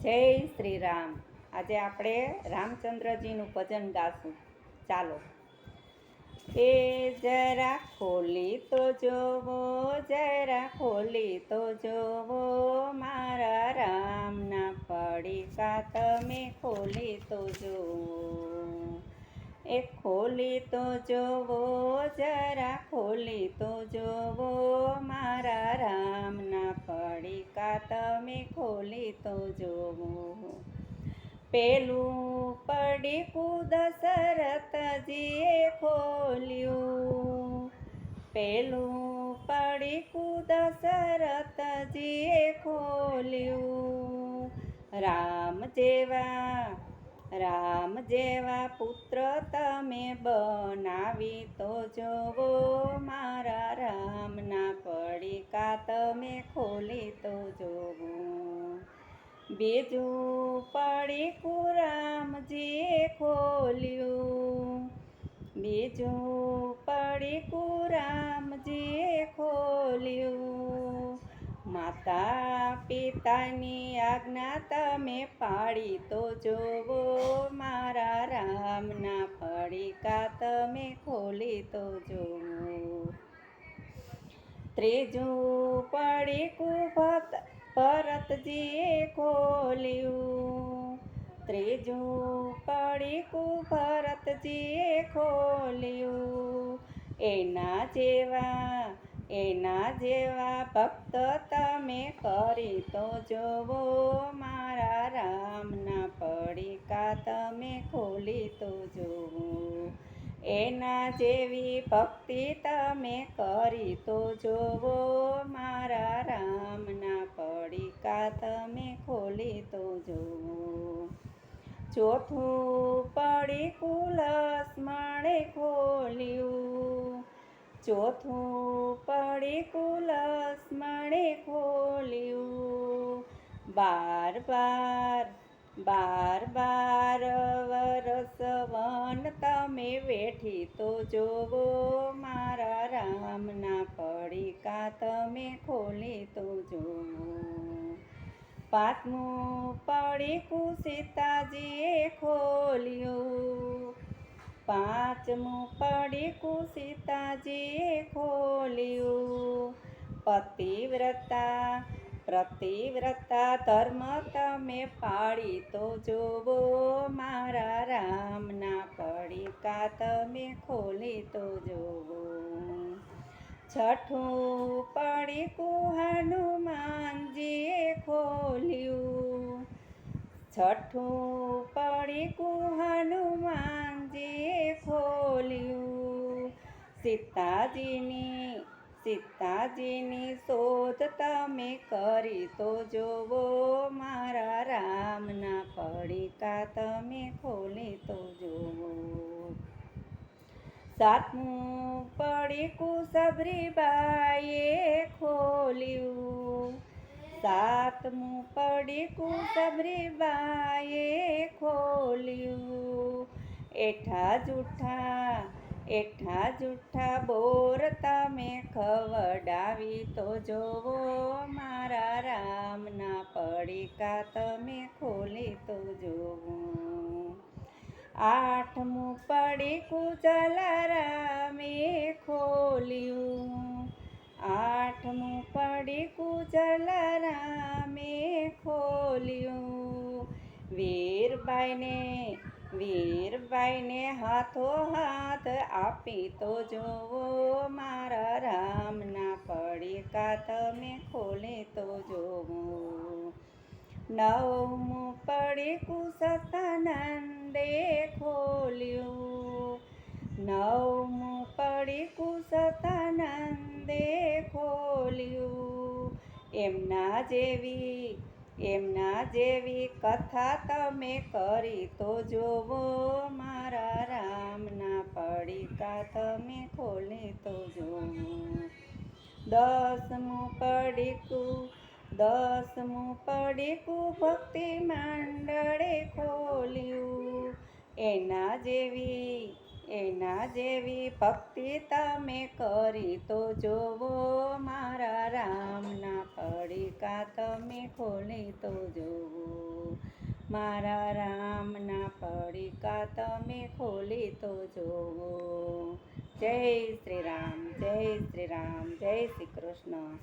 જય શ્રી રામ. આજે આપણે રામચંદ્રજીનું ભજન ગાશું. ચાલો. એ જરા ખોલી તો જોવો, જરા ખોલી તો જોવો, મારા રામના પડીકા તમે ખોલી તો જોવો. એ ખોલી તો જોવો, જરા ખોલી તો જોવો, મારા રામના પડીકા તમે ખોલી તો જોવો. પેલું પડીકું દશરથજીએ ખોલ્યું, પેલું પડીકું દશરથજીએ ખોલ્યું. રામ જેવા પુત્ર તમે બનાવી તો જોવો, મારા રામના પડીકા તમે ખોલી તો જોવો. બીજું પડીકું રામજીએ ખોલ્યું, બીજું પડીકું રામજીએ ખોલ્યું. માતા પિતાની આજ્ઞા તમે પાળી તો જોવો, મારા રામના પડીકા તમે ખોલી તો જોવો. ત્રીજું પડીકું ભરતજીએ ખોલ્યું, ત્રીજું પડીકું ભરતજીએ ખોલ્યું. એના જેવા ભક્ત તમે કરી તો જોવો, મારા રામના પડીકા તમે ખોલી તો જોવો. એના જેવી ભક્તિ તમે કરી તો જોવો, મારા રામના પડીકા તમે ખોલી તો જોવો. ચોથું પડીકું લક્ષ્મણે ખોલ્યું, ચોથું પડીકું લક્ષ્મણે ખોલ્યું. બાર વરસ વન તમે વેઠી તો જોવો, મારા રામના પડીકા તમે ખોલી તો જોવો. પાંચમું પડીકું સીતાજીએ ખોલ્યું, પાંચમું પડીકું સીતાજીએ ખોલ્યું. પતિવ્રતા ધર્મ તમે પાળી તો જોવો, મારા રામના પડીકા તમે ખોલી તો જોવો. છઠ્ઠું પડીકું હનુમાનજીએ ખોલ્યું, છઠ્ઠું પડીકું હનુમાનજીએ ખોલ્યું. સીતાજીની શોધ તમે કરી તો જોવો, મારા રામના પડીકા તમે ખોલી તો જોવો. સાતમું પડીકું સબરીબાઈએ ખોલ્યું, સાતમું પડીકું સબરીબાઈએ ખોલ્યું. એઠા જૂઠા બોર તમે ખવડાવી તો જોવો, મારા રામના પડીકા તમે ખોલી તો જોવો. આઠમું પડીકું જલારામે ખોલ્યું, આઠમું પડીકું જલારામે ખોલ્યું. વીરબાઈને હાથો હાથ આપી તો જોવો, મારા રામના પડીકા તમે ખોલી તો જોવો. નવમું પડીકું સતાનંદે ખોલ્યું, નવમું પડીકું સતાનંદે ખોલ્યું. એમના જેવી કથા તમે કરી તો જોવો, મારા રામના પડીકા તમે ખોલી તો જોવો. દસમું પડીકું ભક્તિ મંડળે ખોલ્યું. એના જેવી ભક્તિ તમે કરી તો જોવો, મારા રામના પડીકા તમે ખોલી તો જોવો. મારા રામના પડીકા તમે ખોલી તો જોવો. જય શ્રી રામ, જય શ્રી રામ, જય શ્રી કૃષ્ણ.